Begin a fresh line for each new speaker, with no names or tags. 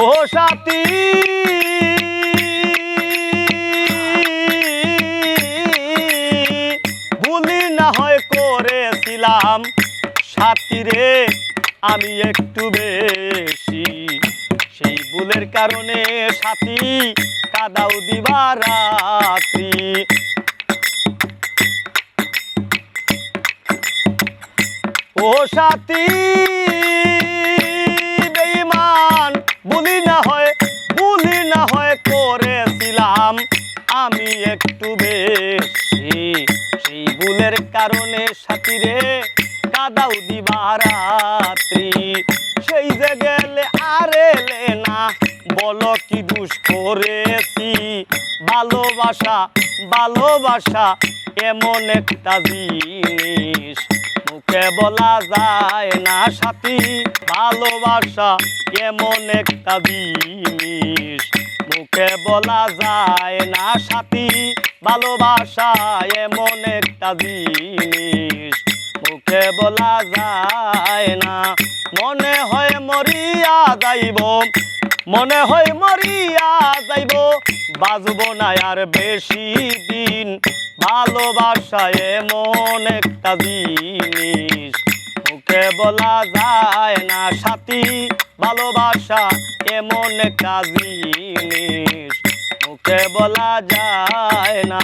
ও সাথী ভুলি না হয় করেছিলাম সাথী রে আমি একটু বেশি, সেই ভুলের কারণে সাথী কাদাও দিবা রাত্রি। ও সাথী বেঈমান ভুলি না হয় করেছিলাম আমি একটু বেশি, সেই ভুলের কারণে সাথী রে কাদাও দিবা রাত্রি। সেই যে গেলে আর এলে না, বলো কি দোষ করেছি। ভালোবাসা এমন একটা জিনিস মুখে বলা যায় না সাথী। ভালোবাসা এমন একটা জিনিস মুখে বলা যায় না সাথী। ভালোবাসা এমন একটা জিনিস মুখে বলা যায় না। মনে হয় মরিয়া যাইব, বাজব না আর বেশি দিন। ভালোবাসা এমন একটা জিনিস মুখে বলা যায় না সাথী। ভালোবাসা এমন একটা জিনিস মুখে বলা যায় না।